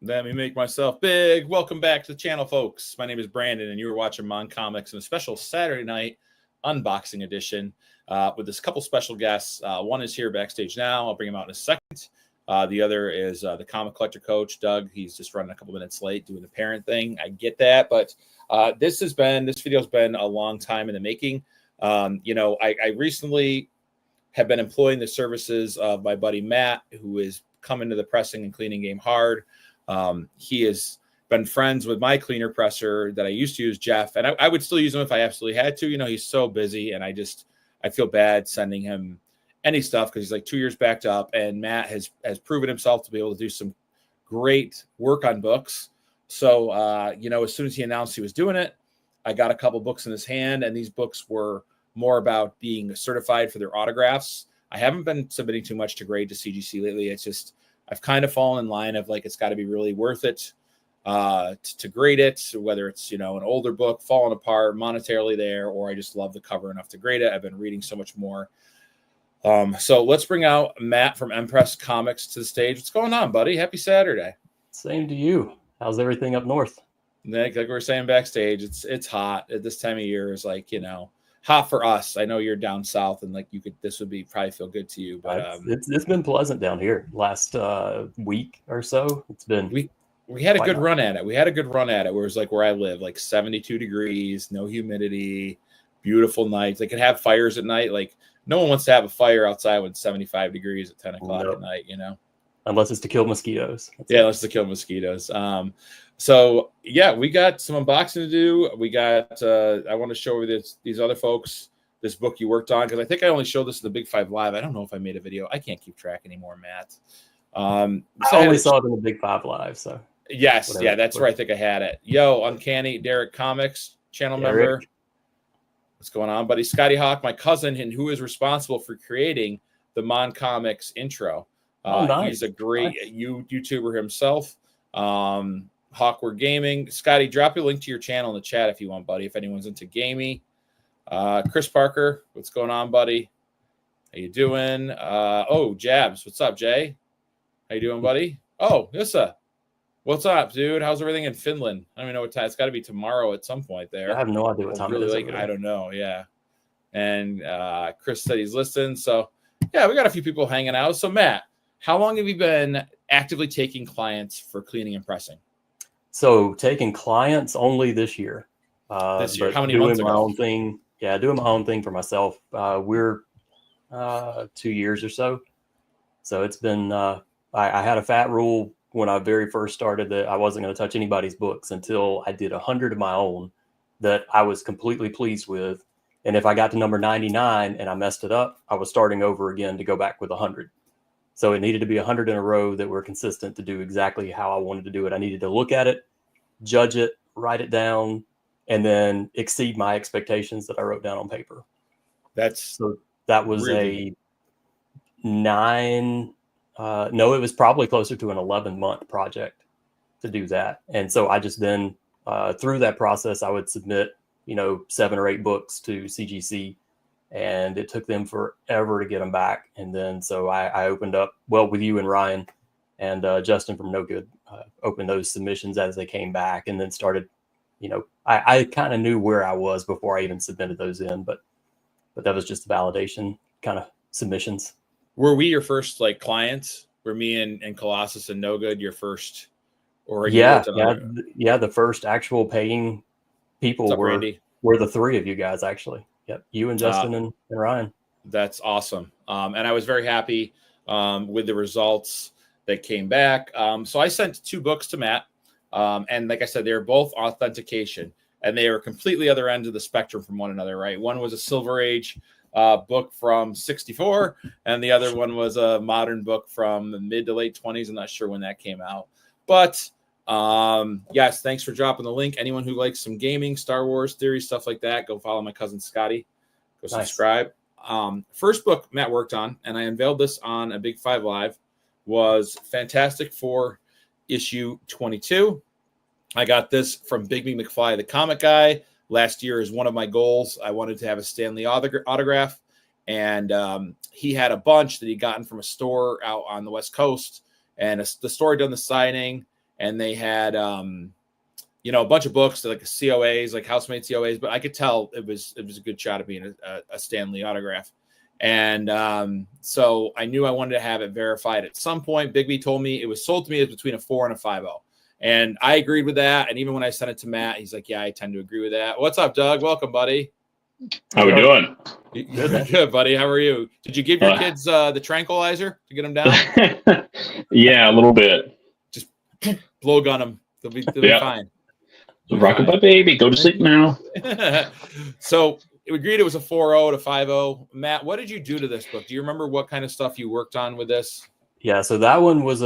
Let me make myself big. Welcome back to the channel, folks. My name is Brandon, and you're watching M.O.N.Comics in a special Saturday night unboxing edition with this couple special guests. One is here backstage now. I'll bring him out in a second. The other is the comic collector coach, Doug. He's just running a couple minutes late doing the parent thing. I get that, but this video's been a long time in the making. I recently have been employing the services of my buddy Matt, who is coming to the pressing and cleaning game hard. He has been friends with my cleaner presser that I used to use, Jeff, and I would still use him if I absolutely had to. He's so busy, and I feel bad sending him any stuff because he's like 2 years backed up. And Matt has proven himself to be able to do some great work on books. So, as soon as he announced he was doing it, I got a couple books in his hand, and these books were more about being certified for their autographs. I haven't been submitting too much to grade to CGC lately. It's just I've kind of fallen in line of like it's got to be really worth it to grade it, whether it's an older book falling apart monetarily there, or I just love the cover enough to grade it. I've been reading so much more. So let's bring out Matt from M.O.N.Comics to the stage. What's going on, buddy? Happy Saturday. Same to you. How's everything up north? Like we were saying backstage, it's hot at this time of year. Is like hot for us. I know you're down south, and like this would probably feel good to you. But it's been pleasant down here last week or so. It's been we had a good run at it. We had a good run at it. Where it was like where I live, like 72 degrees, no humidity, beautiful nights. They could have fires at night. Like no one wants to have a fire outside when it's 75 degrees at 10 o'clock at night. Unless it's to kill mosquitoes. Unless to kill mosquitoes. So yeah, we got some unboxing to do. We got I want to show you these other folks this book you worked on, because I think I only showed this in the Big Five Live. I don't know if I made a video. I can't keep track anymore, Matt. I only saw it in the Big Five Live. So yes, whatever. Yeah, that's where I think I had it. Yo, Uncanny Derek Comics channel member. What's going on, buddy? Scotty Hawk, my cousin, and who is responsible for creating the M.O.N.Comics intro. Nice. He's a great YouTuber himself. Hawkward Gaming. Scotty, drop a link to your channel in the chat if you want, buddy, if anyone's into gaming. Chris Parker, what's going on, buddy? How you doing? Jabs, what's up, Jay? How you doing, buddy? Oh, Issa, what's up, dude? How's everything in Finland? I don't even know what time. It's got to be tomorrow at some point there. I have no idea what time it is. I don't know. Yeah. And Chris said he's listening. So yeah, we got a few people hanging out. So Matt, how long have you been actively taking clients for cleaning and pressing? So taking clients only this year. This year, how many doing months ago? My own thing. Yeah, doing my own thing for myself. We're 2 years or so. So it's been. I had a fat rule when I very first started that I wasn't going to touch anybody's books until I did 100 of my own that I was completely pleased with. And if I got to number 99 and I messed it up, I was starting over again to go back with 100. So it needed to be 100 in a row that were consistent to do exactly how I wanted to do it. I needed to look at it, judge it, write it down, and then exceed my expectations that I wrote down on paper. That was really a 9. No, it was probably closer to an 11-month project to do that. And so I just then, through that process, I would submit, 7 or 8 books to CGC. And it took them forever to get them back. And then so I opened up, with you and Ryan and Justin from No Good, opened those submissions as they came back, and then started, I kind of knew where I was before I even submitted those in, but that was just the validation kind of submissions. Were we your first clients? Were me and Colossus and No Good your first? Or the first actual paying people were the 3 of you guys actually. Yep, you and Justin and Ryan. That's awesome. And I was very happy with the results that came back. So I sent 2 books to Matt. And like I said, they were both authentication. And they were completely other ends of the spectrum from one another, right? One was a Silver Age book from 64. And the other one was a modern book from the mid to late 20s. I'm not sure when that came out. But yes, thanks for dropping the link. Anyone who likes some gaming, Star Wars theory, stuff like that, go follow my cousin Scotty. Go subscribe. First book Matt worked on, and I unveiled this on a Big Five Live, was Fantastic Four issue 22. I got this from Big Me McFly, the comic guy. Last year is one of my goals. I wanted to have a Stan Lee autograph, and he had a bunch that he'd gotten from a store out on the West Coast, and the store had done the signing. and they had you know, a bunch of books like COAs, like housemate COAs, but I could tell it was a good shot of being a Stan Lee autograph. And so I knew I wanted to have it verified at some point. Bigby told me it was sold to me as between a 4 and a 5.0. And I agreed with that. And even when I sent it to Matt, he's like, yeah, I tend to agree with that. What's up, Doug? Welcome, buddy. How we doing? Good, buddy. How are you? Did you give your kids the tranquilizer to get them down? Yeah, a little bit. Just blow gun them. They'll be fine. Rockabye baby, go to sleep now. So we agreed it was a 4.0 to 5.0. Matt, what did you do to this book? Do you remember what kind of stuff you worked on with this? Yeah, so that one was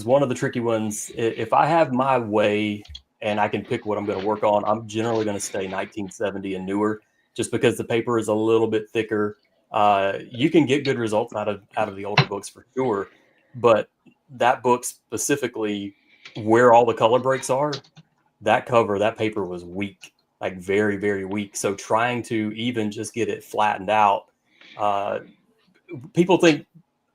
one of the tricky ones. If I have my way and I can pick what I'm going to work on, I'm generally going to stay 1970 and newer, just because the paper is a little bit thicker. You can get good results out of the older books for sure, but that book specifically, where all the color breaks are, that paper was weak, like very, very weak. So trying to even just get it flattened out, people think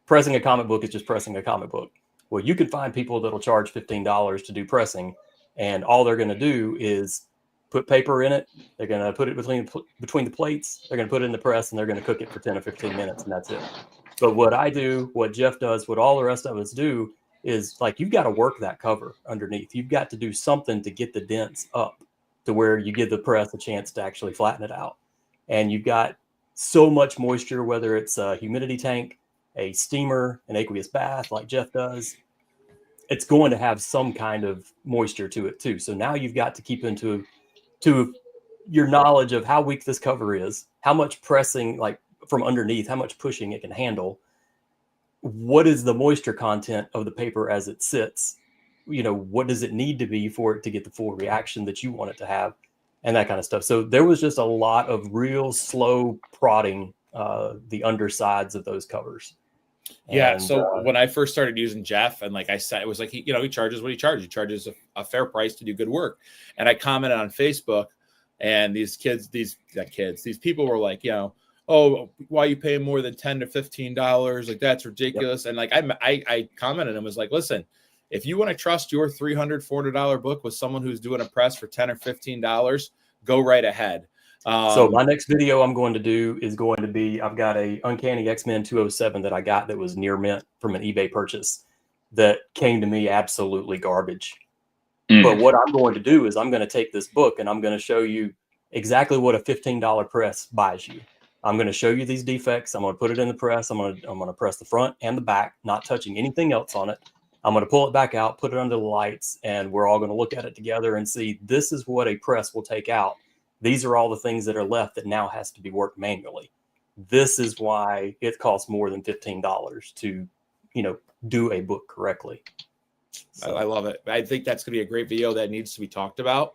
pressing a comic book is just pressing a comic book. Well, you can find people that'll charge $15 to do pressing, and all they're going to do is put paper in it. They're going to put it between the plates. They're going to put it in the press, and they're going to cook it for 10 or 15 minutes, and that's it. But what I do, what Jeff does, what all the rest of us do, is like, you've got to work that cover underneath. You've got to do something to get the dents up to where you give the press a chance to actually flatten it out. And you've got so much moisture, whether it's a humidity tank, a steamer, an aqueous bath like Jeff does, it's going to have some kind of moisture to it too. So now you've got to keep into your knowledge of how weak this cover is, how much pressing, like from underneath, how much pushing it can handle. What is the moisture content of the paper as it sits? You know, what does it need to be for it to get the full reaction that you want it to have, and that kind of stuff. So there was just a lot of real slow prodding the undersides of those covers. Yeah. And, so when I first started using Jeff, and like I said, it was like, he charges what he charges. He charges a fair price to do good work. And I commented on Facebook, and these people were like, oh, why are you paying more than $10 to $15? Like, that's ridiculous. Yep. And like, I commented and was like, listen, if you want to trust your $300, $400 book with someone who's doing a press for $10 or $15, go right ahead. So my next video I'm going to do is going to be, I've got a Uncanny X-Men 207 that I got that was near mint from an eBay purchase that came to me absolutely garbage. But what I'm going to do is I'm going to take this book and I'm going to show you exactly what a $15 press buys you. I'm going to show you these defects. I'm going to put it in the press. I'm going to press the front and the back, not touching anything else on it. I'm going to pull it back out, put it under the lights, and we're all going to look at it together and see, this is what a press will take out. These are all the things that are left that now has to be worked manually. This is why it costs more than $15 to, do a book correctly. So. I love it. I think that's going to be a great video that needs to be talked about.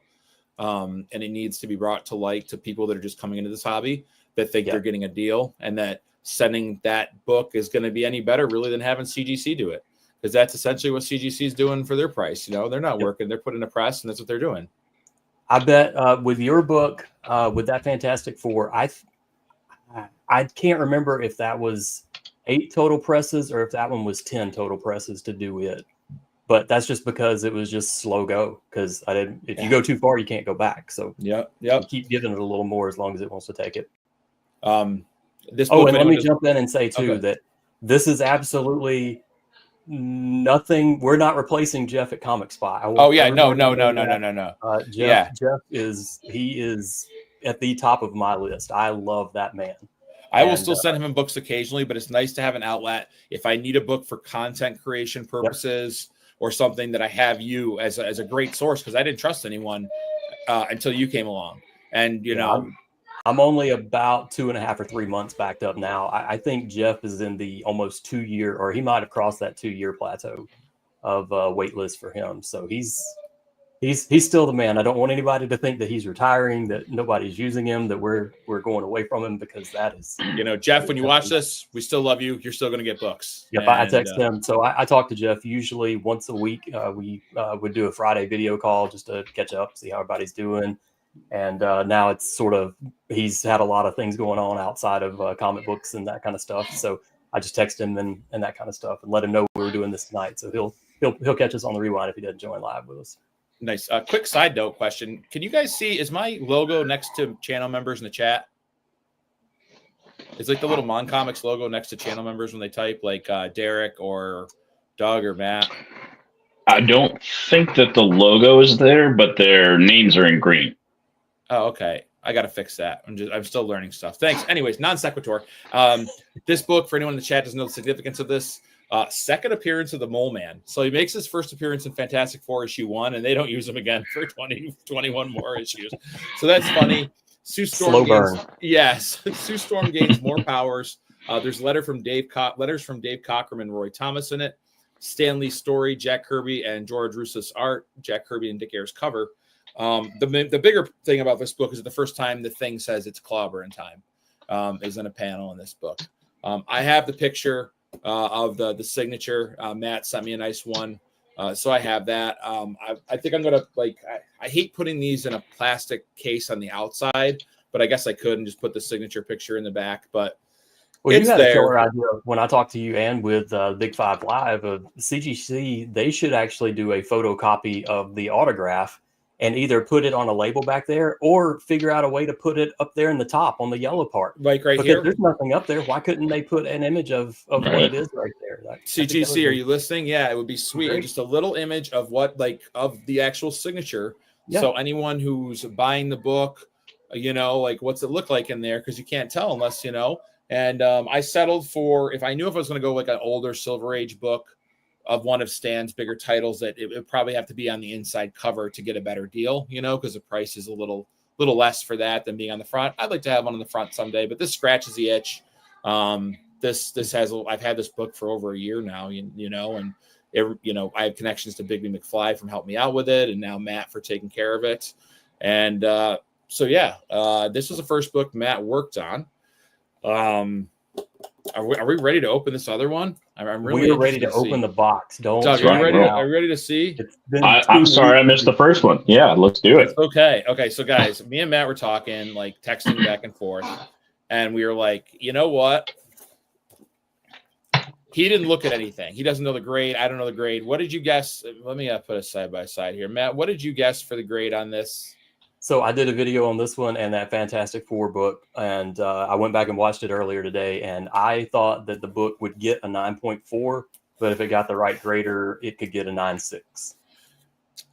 And it needs to be brought to light to people that are just coming into this hobby, that think they're getting a deal, and that sending that book is going to be any better really than having CGC do it. Because that's essentially what CGC is doing for their price. They're not working, they're putting a press, and that's what they're doing. I bet with your book, with that Fantastic Four, I can't remember if that was 8 total presses or if that one was 10 total presses to do it. But that's just because it was just slow go. Because if you go too far, you can't go back. So keep giving it a little more as long as it wants to take it. This book, and let me jump in and say too that this is absolutely nothing. We're not replacing Jeff at Comic Spot. No. Jeff is at the top of my list. I love that man. I will still send him books occasionally, but it's nice to have an outlet. If I need a book for content creation purposes or something, that I have you as a great source, because I didn't trust anyone until you came along. And, I'm only about 2.5 or 3 months backed up now. I think Jeff is in the almost 2 year, or he might have crossed that 2 year plateau of wait list for him. So he's still the man. I don't want anybody to think that he's retiring, that nobody's using him, that we're going away from him, because that is, Jeff, when you watch this, we still love you. You're still going to get books. Yep. I text him. So I talk to Jeff usually once a week. We would do a Friday video call just to catch up, see how everybody's doing. And now it's sort of, he's had a lot of things going on outside of comic books and that kind of stuff. So I just text him and that kind of stuff and let him know we were doing this tonight. So he'll catch us on the rewind if he doesn't join live with us. Nice. Quick side note question: can you guys see? Is my logo next to channel members in the chat? It's like the little M.O.N.Comics logo next to channel members when they type, like Derek or Doug or Matt. I don't think that the logo is there, but their names are in green. Oh, okay. I got to fix that. I'm still learning stuff. Thanks. Anyways, non sequitur. This book, for anyone in the chat doesn't know the significance of this, second appearance of the Mole Man. So he makes his first appearance in Fantastic Four issue 1, and they don't use him again for 21 more issues. So that's funny. Sue Storm Yes, Sue Storm gains more powers. There's letters from Dave Cockrum and Roy Thomas in it. Stan Lee's story, Jack Kirby and George Russo's art, Jack Kirby and Dick Ayers cover. The bigger thing about this book is that the first time the Thing says it's clobber in time is in a panel in this book. I have the picture of the signature. Matt sent me a nice one. So I have that. I think I'm going to I hate putting these in a plastic case on the outside, but I guess I could and just put the signature picture in the back. But well, you had a killer idea when I talked to you and with Big Five Live of CGC. They should actually do a photocopy of the autograph and either put it on a label back there or figure out a way to put it up there in the top on the yellow part. Like right because here. There's nothing up there. Why couldn't they put an image of what it is right there? CGC, are you listening? Yeah, it would be sweet. Great. Just a little image of of the actual signature. Yeah. So anyone who's buying the book, what's it look like in there? Because you can't tell unless, And I settled for, if I knew if I was going to go like an older Silver Age book of one of Stan's bigger titles, that it would probably have to be on the inside cover to get a better deal, because the price is a little less for that than being on the front. I'd like to have one on the front someday, but this scratches the itch. This has, I've had this book for over a year now, and I have connections to Bigby McFly from helping me out with it, and now Matt for taking care of it. And this was the first book Matt worked on. Are we ready to open this other one? I'm really ready to open the box. Doug, are you ready to see? I'm sorry I missed the first one. Yeah, let's do it. Okay. So guys, me and Matt were talking, texting back and forth, and we were like, you know what? He didn't look at anything. He doesn't know the grade. I don't know the grade. What did you guess? Let me put a side by side here. Matt, what did you guess for the grade on this? So I did a video on this one and that Fantastic Four book, and I went back and watched it earlier today, and I thought that the book would get a 9.4, but if it got the right grader, it could get a 9.6.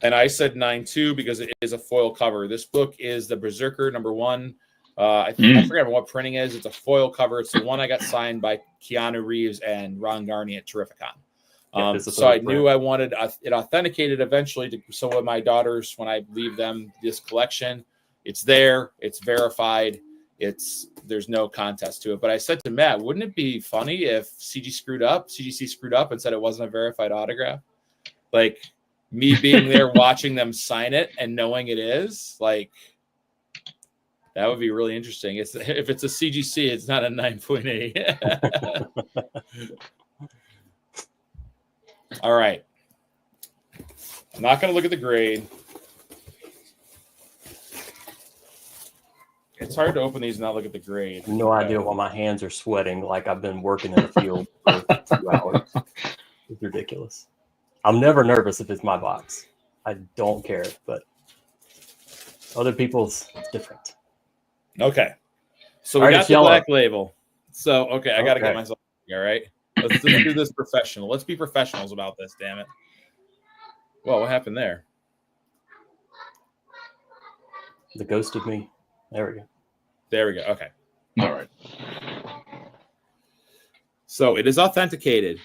And I said 9.2 because it is a foil cover. This book is the Berserker #1. I forget what printing is. It's a foil cover. It's the one I got signed by Keanu Reeves and Ron Garney at Terrificon. So I knew I wanted it authenticated eventually. So with my daughters, when I leave them this collection, it's there, it's verified, there's no contest to it. But I said to Matt, wouldn't it be funny if CGC screwed up and said it wasn't a verified autograph? Like me being there watching them sign it and knowing it is, that would be really interesting. If it's a CGC, it's not a 9.8. All right. I'm not going to look at the grade. It's hard to open these and not look at the grade. No idea why my hands are sweating like I've been working in the field for 2 hours. It's ridiculous. I'm never nervous if it's my box. I don't care, but other people's different. Okay. So we got the black label. So, I got to get myself. All right. Let's just do this professional. Let's be professionals about this, damn it. Well, what happened there? The ghost of me. There we go. Okay. All right. So it is authenticated.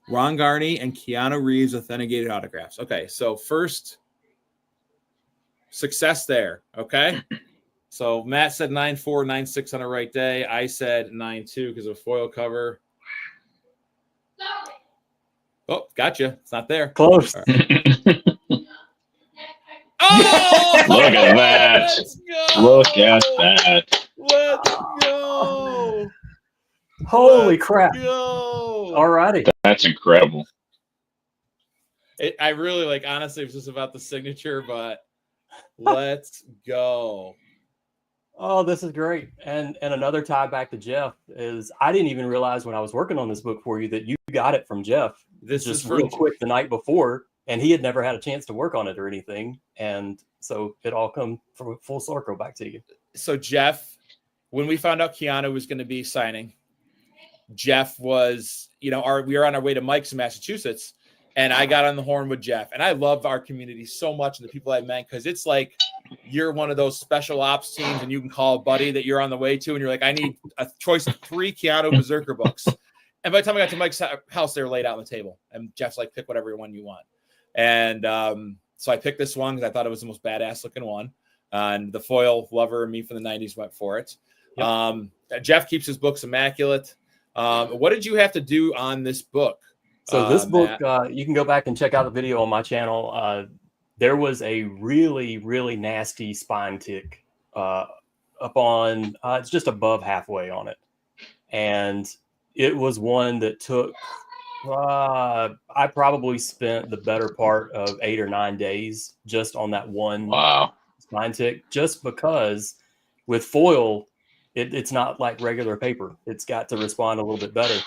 Ron Garney and Keanu Reeves authenticated autographs. Okay, so first success there. Okay. So Matt said 9.4, 9.6 on the right day. I said 9.2 because of a foil cover. Oh, gotcha. It's not there. Close. Right. Oh, look at that. Look at that. Let's go. Holy crap. Go. All righty. That's incredible. I really honestly, it was just about the signature, but let's go. Oh, this is great. And another tie back to Jeff is I didn't even realize when I was working on this book for you that you got it from Jeff. This just is real quick the night before, and he had never had a chance to work on it or anything. And so it all come from full circle back to you. So Jeff, when we found out Keanu was going to be signing, Jeff was, we were on our way to Mike's in Massachusetts, and I got on the horn with Jeff. And I love our community so much and the people I met, because it's like you're one of those special ops teams and you can call a buddy that you're on the way to, and you're like, I need a choice of 3 Keanu Berserker books. And by the time I got to Mike's house, they were laid out on the table. And Jeff's like, pick whatever one you want. And so I picked this one because I thought it was the most badass looking one. And the foil lover and me from the 90s went for it. Yep. Jeff keeps his books immaculate. What did you have to do on this book? So this book, you can go back and check out the video on my channel. There was a really, really nasty spine tick up on, it's just above halfway on it. And it was one that took, I probably spent the better part of 8 or 9 days just on that one spine tick, just because with foil, it's not like regular paper. It's got to respond a little bit better.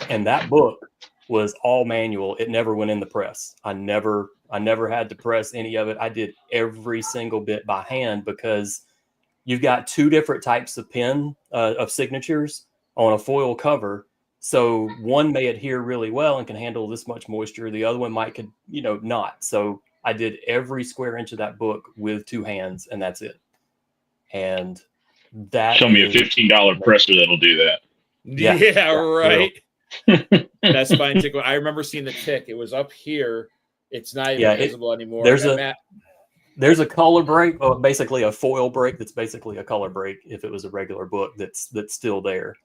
And that book was all manual. It never went in the press. I never had to press any of it. I did every single bit by hand, because you've got 2 different types of pen of signatures on a foil cover. So one may adhere really well and can handle this much moisture. The other one could not. So I did every square inch of that book with 2 hands, and that's it. And that show me a $15 presser that'll do that. Yeah, right. That spine tick. I remember seeing the tick. It was up here. It's not even visible anymore. There's a color break, basically a foil break. That's basically a color break if it was a regular book that's still there.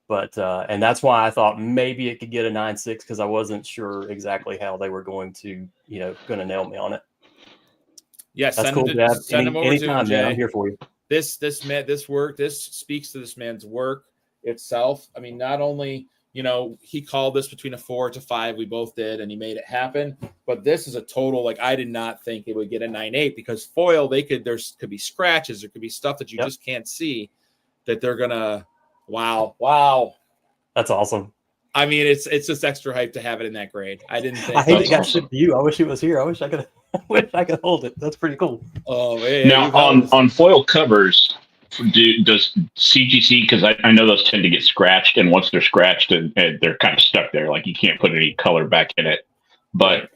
But and that's why I thought maybe it could get a 9.6, because I wasn't sure exactly how they were going to nail me on it. Yes, that's cool. Send him over anytime, to him, man. I'm here for you. This speaks to this man's work itself. I mean, not only he called this between a 4 to 5, we both did, and he made it happen. But this is a total, I did not think it would get a 9.8, because foil, there could be scratches, there could be stuff that you just can't see that they're gonna. Wow. That's awesome. I mean, it's just extra hype to have it in that grade. I didn't think. I hate it got shipped to you. I wish he was here. I wish I could hold it. That's pretty cool. Oh man. Now on foil covers, does CGC, because I know those tend to get scratched, and once they're scratched and they're kind of stuck there, like you can't put any color back in it. But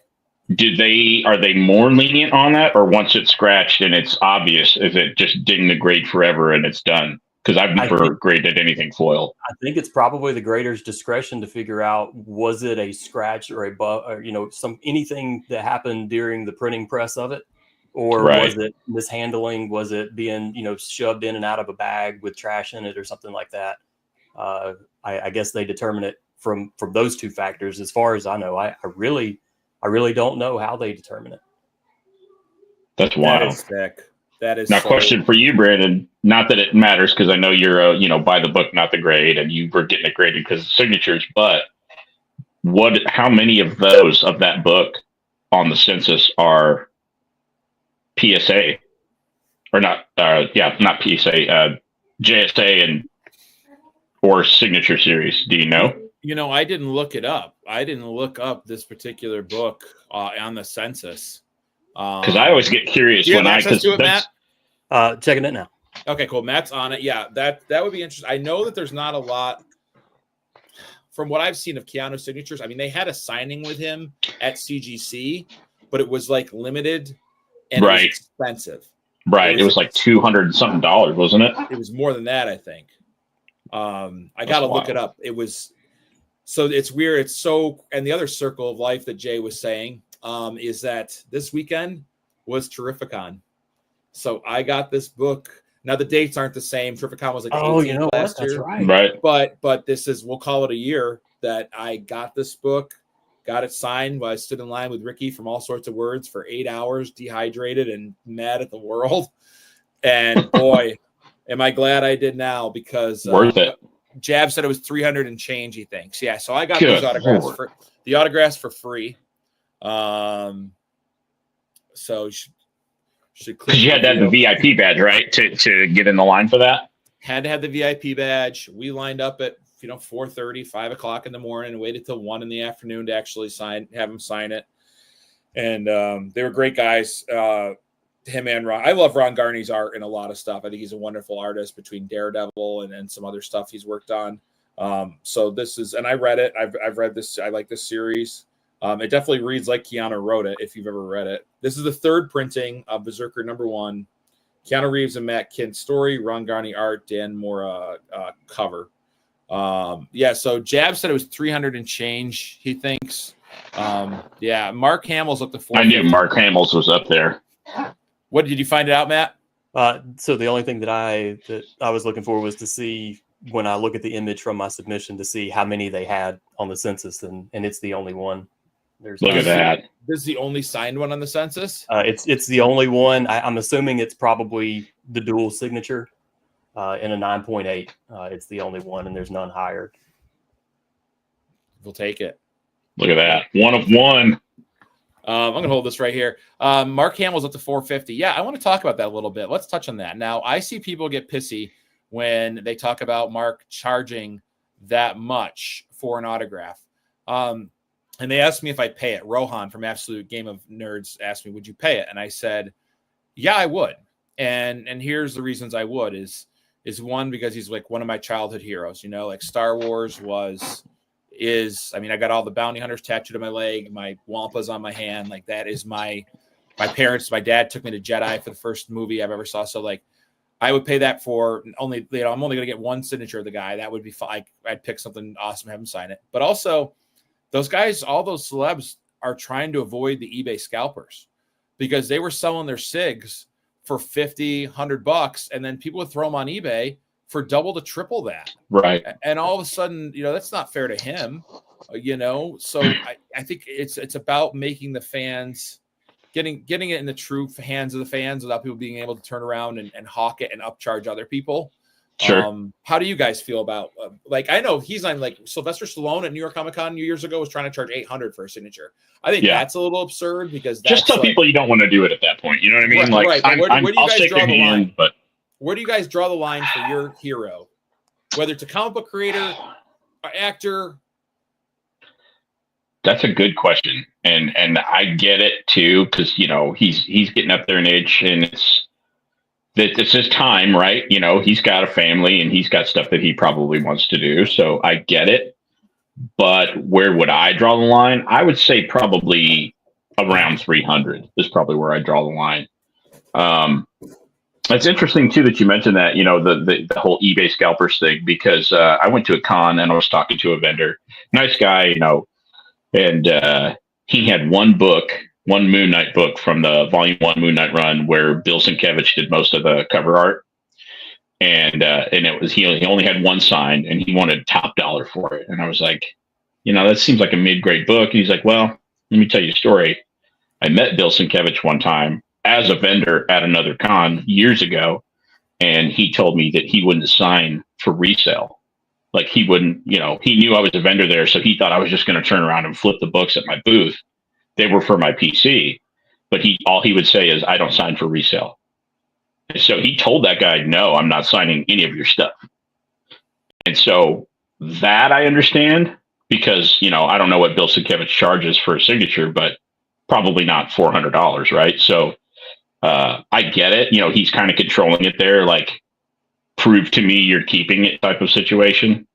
are they more lenient on that, or once it's scratched and it's obvious, is it just ding the grade forever and it's done? Because I've never graded anything foil. I think it's probably the grader's discretion to figure out, was it a scratch or a bug, or anything that happened during the printing press of it, or was it mishandling? Was it being shoved in and out of a bag with trash in it or something like that? I guess they determine it from those 2 factors. As far as I know, I really don't know how they determine it. That's wild. That is sick. That is now. Question for you, Brandon. Not that it matters, because I know you're by the book, not the grade, and you were getting it graded because of signatures. But how many of that book on the census are PSA, or not? Not PSA. JSA or signature series. Do you know? I didn't look it up. I didn't look up this particular book on the census. Because I always get curious when Matt? Checking it now. Okay, cool. Matt's on it. Yeah, that would be interesting. I know that there's not a lot from what I've seen of Keanu signatures. I mean, they had a signing with him at CGC, but it was limited and it was expensive. Right. It was like $200 something, wasn't it? It was more than that, I think. I got to look it up. It was, so it's weird. It's so, and the other circle of life that Jay was saying is that this weekend was Terrificon. So I got this book. Now the dates aren't the same. Terrificon was the 18th last year. Right. But this is, we'll call it a year that I got this book, got it signed while I stood in line with Ricky from All Sorts of Words for 8 hours, dehydrated and mad at the world. And boy, am I glad I did now, because worth it. Jab said it was 300 and change, he thinks. Yeah, so I got those autographs for free. So because you had to have the VIP badge, right, to get in the line for that. Had to have the VIP badge. We lined up at 4:30, 5 o'clock in the morning, and waited till 1 in the afternoon to actually have him sign it. And they were great guys. Him and Ron. I love Ron Garney's art and a lot of stuff. I think he's a wonderful artist between Daredevil and some other stuff he's worked on. So this is, and I read it. I've read this. I like this series. It definitely reads like Keanu wrote it, if you've ever read it. This is the third printing of Berserker #1. Keanu Reeves and Matt Kint story, Ron Garney art, Dan Mora cover. So Jab said it was 300 and change, he thinks. Mark Hamill's up to 450. I knew Mark Hamill's was up there. What did you find out, Matt? So the only thing that I was looking for was to see, when I look at the image from my submission, to see how many they had on the census, and it's the only one. Look at that. This is the only signed one on the census? It's the only one. I'm assuming it's probably the dual signature in a 9.8. It's the only one, and there's none higher. We'll take it. Look at that. 1 of 1. I'm going to hold this right here. Mark Hamill's up to 450. Yeah, I want to talk about that a little bit. Let's touch on that. Now, I see people get pissy when they talk about Mark charging that much for an autograph. And they asked me if I'd pay it. Rohan from Absolute Game of Nerds asked me, would you pay it? And I said, yeah, I would. And here's the reasons I would is one, because he's like one of my childhood heroes, like Star Wars I got all the bounty hunters tattooed on my leg, my Wampa's on my hand. Like that is my parents, my dad took me to Jedi for the first movie I've ever saw. So like I would pay that for only, I'm only going to get one signature of the guy. That would be fine. I'd pick something awesome, have him sign it. But also those guys, all those celebs are trying to avoid the eBay scalpers because they were selling their SIGs for $50, $100, and then people would throw them on eBay for double to triple that. Right. And all of a sudden, that's not fair to him, So I think it's about making the fans, getting it in the true hands of the fans without people being able to turn around and hawk it and upcharge other people. Sure. How do you guys feel about I know he's on like Sylvester Stallone at New York Comic Con years ago was trying to charge $800 for a signature. I think that's a little absurd because that's just tell people you don't want to do it at that point. You know what I mean? Right. Where do you I'll guys shake draw your the hand, line? but where do you guys draw the line for your hero, whether it's a comic book creator, or actor? That's a good question, and I get it too because he's getting up there in age, and it's his time, right? He's got a family and he's got stuff that he probably wants to do. So I get it. But where would I draw the line? I would say probably around 300 is probably where I draw the line. It's interesting too that you mentioned that, the whole eBay scalpers thing, because I went to a con and I was talking to a vendor, nice guy, and he had one Moon Knight book from the Volume 1 Moon Knight run where Bill Sienkiewicz did most of the cover art. And it was, he only had one signed and he wanted top dollar for it. And I was like, that seems like a mid-grade book. And he's like, well, let me tell you a story. I met Bill Sienkiewicz one time as a vendor at another con years ago. And he told me that he wouldn't sign for resale. Like he wouldn't, he knew I was a vendor there. So he thought I was just going to turn around and flip the books at my booth. They were for my PC, but all he would say is, I don't sign for resale. And so he told that guy, no, I'm not signing any of your stuff. And so that I understand because, I don't know what Bill Sienkiewicz charges for a signature, but probably not $400, right? So I get it. He's kind of controlling it there, like prove to me you're keeping it type of situation.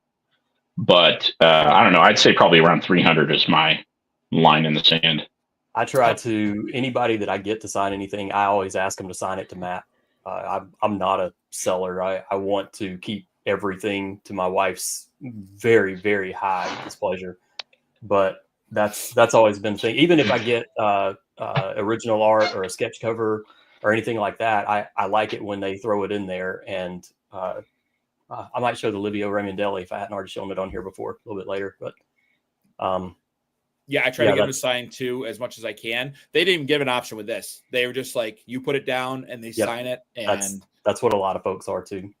But I don't know. I'd say probably around 300 is my line in the sand. I try to, anybody that I get to sign anything, I always ask them to sign it to Matt. I'm not a seller. I want to keep everything to my wife's very, very high displeasure. But that's always been the thing. Even if I get original art or a sketch cover or anything like that, I like it when they throw it in there. And I might show the Livio Ramondelli if I hadn't already shown it on here before, a little bit later. But yeah, I try to get them to sign too as much as I can. They didn't even give an option with this. They were just like, you put it down and they sign it. And that's what a lot of folks are too.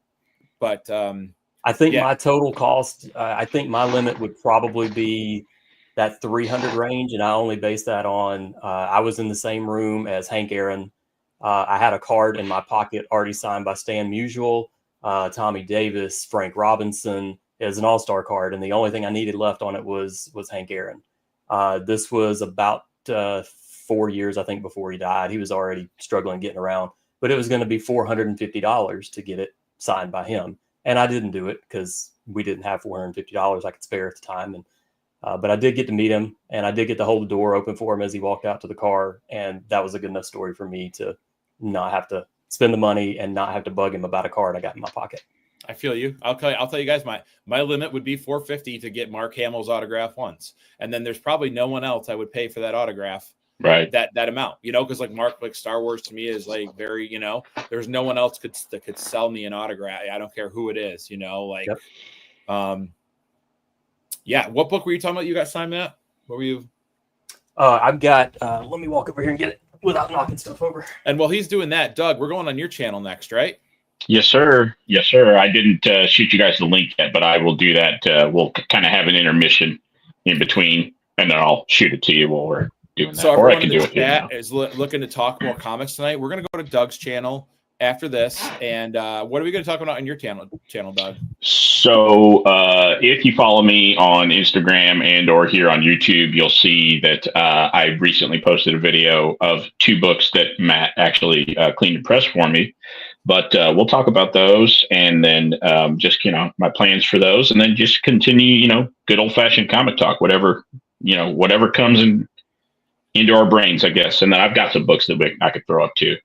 But I think my total cost, I think my limit would probably be that 300 range. And I only base that on, I was in the same room as Hank Aaron. I had a card in my pocket already signed by Stan Musial, Tommy Davis, Frank Robinson, as an all-star card, and the only thing I needed left on it was Hank Aaron. This was about 4 years, I think, before he died. He was already struggling getting around, but it was going to be $450 to get it signed by him, and I didn't do it because we didn't have $450 I could spare at the time. And but I did get to meet him, and I did get to hold the door open for him as he walked out to the car, and that was a good enough story for me to not have to spend the money and not have to bug him about a card I got in my pocket. I feel you. I'll tell you guys, my limit would be $450 to get Mark Hamill's autograph once, and then there's probably no one else I would pay for that autograph. Right. That amount, because like Mark, like Star Wars to me is like very, there's no one else that could sell me an autograph. I don't care who it is, like, yep. Yeah. What book were you talking about? You got signed, Matt? What were you? I've got. Let me walk over here and get it without knocking stuff over. And while he's doing that, Doug, we're going on your channel next, right? Yes, sir. Yes, sir. I didn't shoot you guys the link yet, but I will do that. We'll kind of have an intermission in between, and then I'll shoot it to you while we're doing that. So or I everyone can in do the it here chat now. is looking to talk more comics tonight. We're going to go to Doug's channel after this. And what are we going to talk about on your channel, Doug? So if you follow me on Instagram and or here on YouTube, you'll see that I recently posted a video of 2 books that Matt actually cleaned and pressed for me. But we'll talk about those, and then just, my plans for those, and then just continue, good old fashioned comic talk, whatever comes into our brains, I guess. And then I've got some books that I could throw up too.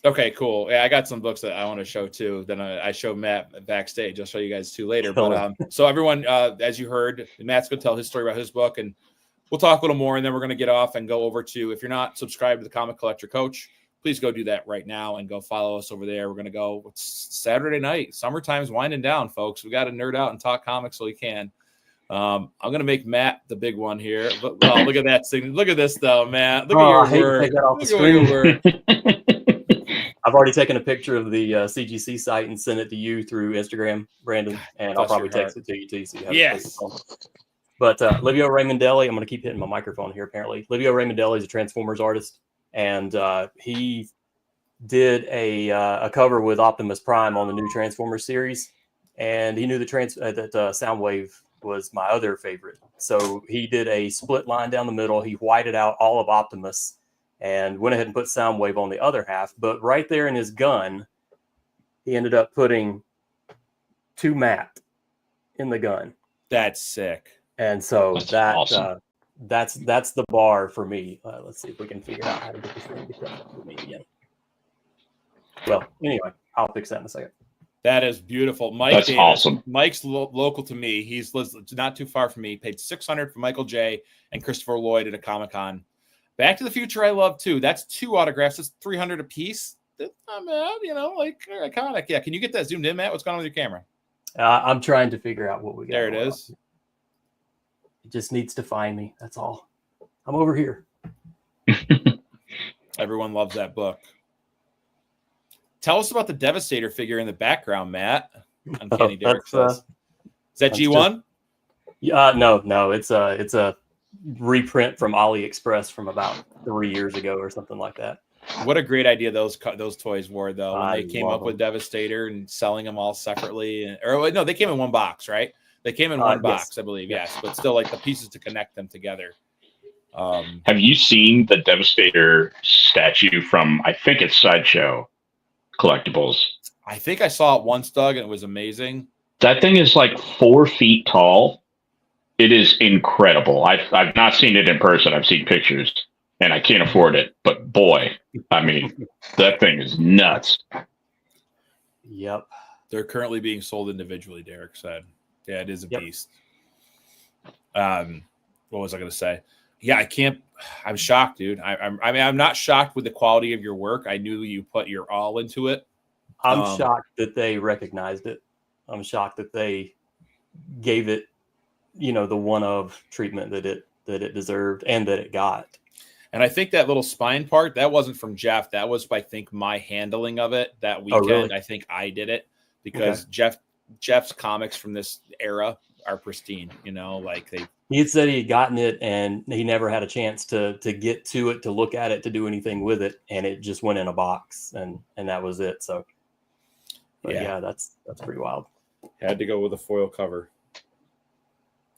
Okay, cool. Yeah, I got some books that I want to show too. Then I show Matt backstage. I'll show you guys 2 later. But so everyone, as you heard, Matt's going to tell his story about his book, and we'll talk a little more, and then we're going to get off and go over to, if you're not subscribed to the Comic Collector Coach, please go do that right now and go follow us over there. We're going to go. It's Saturday night. Summertime's winding down, folks. We got to nerd out and talk comics so we can. I'm going to make Matt the big one here. But, look at that thing. Look at this, though, Matt. Look at your work. Take that off the screen. I've already taken a picture of the CGC site and sent it to you through Instagram, Brandon, and I'll probably text it to you too. So you have yes. But Livio Raimondelli, I'm going to keep hitting my microphone here, apparently. Livio Raimondelli is a Transformers artist, and he did a cover with Optimus Prime on the new Transformers series, and he knew that Soundwave was my other favorite. So he did a split line down the middle. He whited out all of Optimus and went ahead and put Soundwave on the other half. But right there in his gun, he ended up putting 2 Matt in the gun. That's sick. And so that's awesome. That's the bar for me. Let's see if we can figure out how to get this thing to come up for me again. Well, anyway, I'll fix that in a second. That is beautiful. Mike That's Davis, awesome. Mike's local to me. He's not too far from me. Paid $600 for Michael J. and Christopher Lloyd at a Comic-Con. Back to the Future I love too. That's 2 autographs. That's $300 a piece. That's not bad, like iconic. Yeah, can you get that zoomed in, Matt? What's going on with your camera? I'm trying to figure out what we got. There it is. It just needs to find me. That's all. I'm over here. Everyone loves that book. Tell us about the Devastator figure in the background, Matt. Uncanny Derek says. Is that G1? No. It's a reprint from AliExpress from about 3 years ago or something like that. What a great idea those toys were, though, when they came up with them. Devastator and selling them all separately. No, they came in one box, right? They came in one box, I believe, yes. But still, like the pieces to connect them together. Have you seen the Devastator statue from, I think it's Sideshow Collectibles? I think I saw it once, Doug, and it was amazing. That thing is like 4 feet tall. It is incredible. I've not seen it in person. I've seen pictures, and I can't afford it. But boy, I mean, that thing is nuts. Yep. They're currently being sold individually, Derek said. Yeah, it is a beast. What was I going to say? Yeah, I'm shocked, dude. I'm not shocked with the quality of your work. I knew you put your all into it. I'm shocked that they recognized it. I'm shocked that they gave it, the one-of treatment that it deserved and that it got. And I think that little spine part, that wasn't from Jeff. That was, I think, my handling of it that weekend. Oh, really? I think I did it because Jeff's comics from this era are pristine. He had said he had gotten it and he never had a chance to get to it, to look at it, to do anything with it, and it just went in a box and that was it. So, yeah, that's pretty wild. Had to go with a foil cover.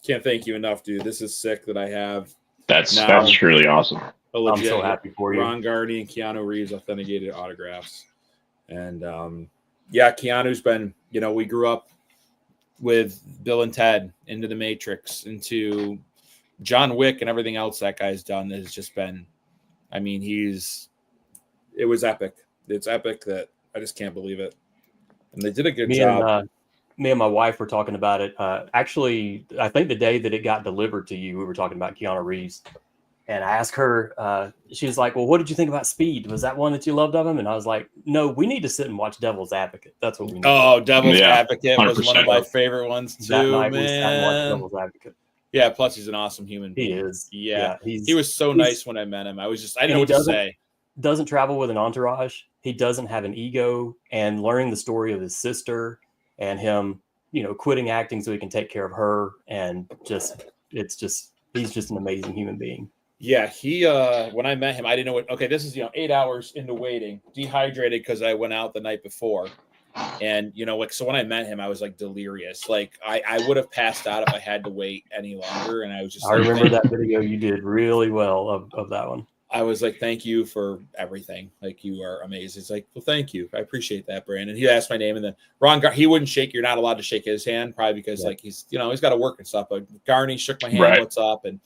Can't thank you enough, dude. This is sick that I have That's now really awesome. a legit I'm so happy for you. Ron Garney and Keanu Reeves authenticated autographs. And yeah, Keanu's been, you know, we grew up with Bill and Ted, into The Matrix, into John Wick, and everything else that guy's done has just been, I mean, it was epic. It's epic that I just can't believe it. And they did a good job. Me and my wife were talking about it. Actually, I think the day that it got delivered to you, we were talking about Keanu Reeves. And I asked her, she was like, well, what did you think about Speed? Was that one that you loved of him? And I was like, no, we need to sit and watch Devil's Advocate. That's what we need. Oh, Devil's Advocate 100%. was one of my favorite ones too, that night man. we sat and watched Devil's Advocate. Yeah, plus he's an awesome human being. He is. Yeah, he was so nice when I met him. I didn't know what to say. Doesn't travel with an entourage. He doesn't have an ego, and learning the story of his sister and him, you know, quitting acting so he can take care of her, and he's just an amazing human being. Yeah, he when I met him, I didn't know what. Okay, this is 8 hours into waiting, dehydrated because I went out the night before, and so when I met him, I was like delirious. Like I would have passed out if I had to wait any longer, and I was just. I remember that video. You did really well of that one. I was like, thank you for everything. Like, you are amazing. It's like, well, thank you. I appreciate that, Brandon. He asked my name, and then he wouldn't shake. You're not allowed to shake his hand, probably because like he's got to work and stuff. But Garney shook my hand. Right. What's up? And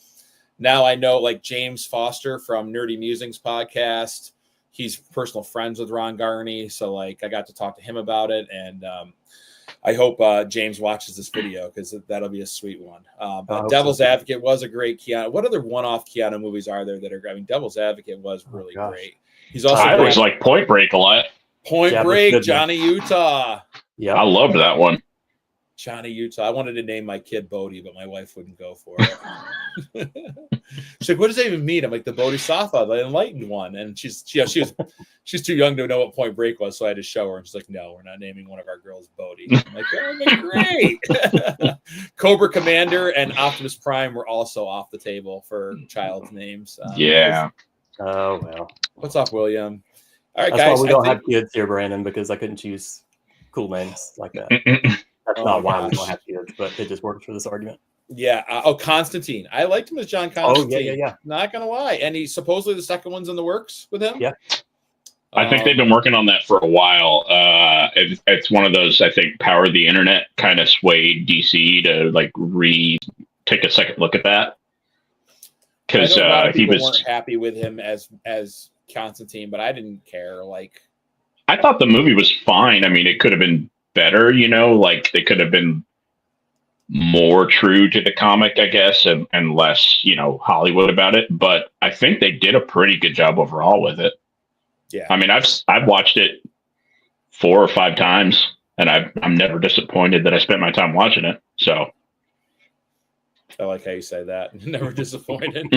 now I know like James Foster from Nerdy Musings podcast. He's personal friends with Ron Garney, so like I got to talk to him about it, and I hope James watches this video because that'll be a sweet one. But Devil's Advocate was a great Keanu. What other one-off Keanu movies are there that are? I mean, Devil's Advocate was really great. He's also. I always like Point Break a lot. Point Break, Johnny Utah. Yeah, I loved that one. Johnny Utah. I wanted to name my kid Bodhi, but my wife wouldn't go for it. She's like, "What does that even mean?" I'm like, "The Bodhisattva, the enlightened one." And she's too young to know what Point Break was, so I had to show her. And she's like, "No, we're not naming one of our girls Bodhi." I'm like, "Oh, great!" Cobra Commander and Optimus Prime were also off the table for child's names. Yeah. Oh well. What's up, William? All right, That's guys. Why we don't have kids here, Brandon, because I couldn't choose cool names like that. That's not why we don't have kids, but it just works for this argument. Yeah. Constantine. I liked him as John Constantine. Oh, yeah. Not gonna lie. And he supposedly the second one's in the works with him. Yeah. I think they've been working on that for a while. It's one of those, I think, Power of the Internet kind of swayed DC to like take a second look at that. Because he weren't happy with him as Constantine, but I didn't care. Like, I thought the movie was fine. I mean, it could have been better, like they could have been more true to the comic, I guess, and less, Hollywood about it. But I think they did a pretty good job overall with it. Yeah. I mean, I've watched it 4 or 5 times, and I'm never disappointed that I spent my time watching it. So I like how you say that. Never disappointed.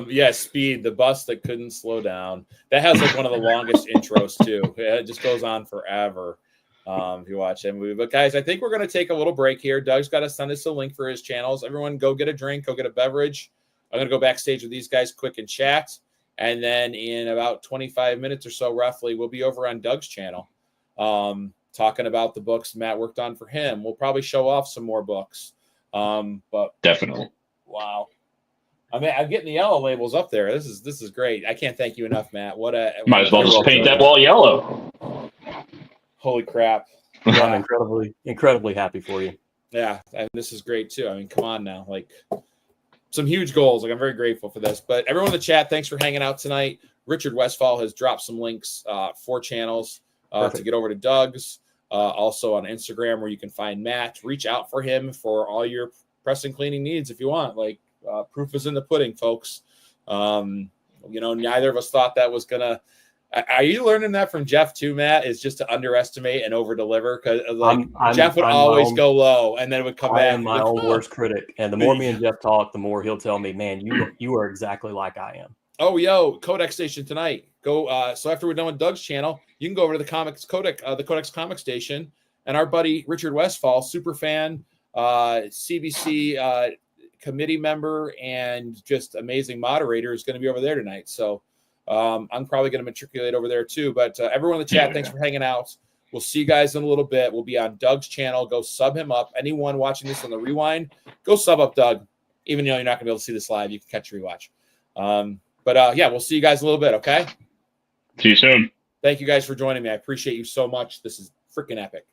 Yeah, Speed, the bus that couldn't slow down. That has like one of the longest intros too. It just goes on forever. If you watch that movie. But guys, I think we're going to take a little break here. Doug's got to send us a link for his channels. Everyone go get a drink, go get a beverage. I'm going to go backstage with these guys quick and chat. And then in about 25 minutes or so, roughly, we'll be over on Doug's channel talking about the books Matt worked on for him. We'll probably show off some more books. But definitely. Wow. I mean, I'm getting the yellow labels up there. This is great. I can't thank you enough, Matt. Might as well just paint that wall yellow. Holy crap. Yeah, I'm incredibly happy for you. Yeah, and this is great too. I mean, come on now. Like, some huge goals. Like, I'm very grateful for this. But everyone in the chat, thanks for hanging out tonight. Richard Westfall has dropped some links for channels to get over to Doug's. Also on Instagram, where you can find Matt. Reach out for him for all your press and cleaning needs if you want. Like, proof is in the pudding, folks. Neither of us thought that was going to. Are you learning that from Jeff too, Matt? Is just to underestimate and over deliver? Because Jeff would always go low and then it would come back. I am my own worst critic, and the more me and Jeff talk, the more he'll tell me, "Man, you are exactly like I am." Oh, yo, Codex Station tonight. Go. So after we're done with Doug's channel, you can go over to the the Codex Comics Station, and our buddy Richard Westfall, super fan, CBC committee member, and just amazing moderator, is going to be over there tonight. So. I'm probably going to matriculate over there too, but everyone in the chat, thanks for hanging out. We'll see you guys in a little bit. We'll be on Doug's channel. Go sub him up. Anyone watching this on the rewind, go sub up Doug. Even though you're not going to be able to see this live, you can catch a rewatch. Yeah, we'll see you guys in a little bit, okay? See you soon. Thank you guys for joining me. I appreciate you so much. This is freaking epic.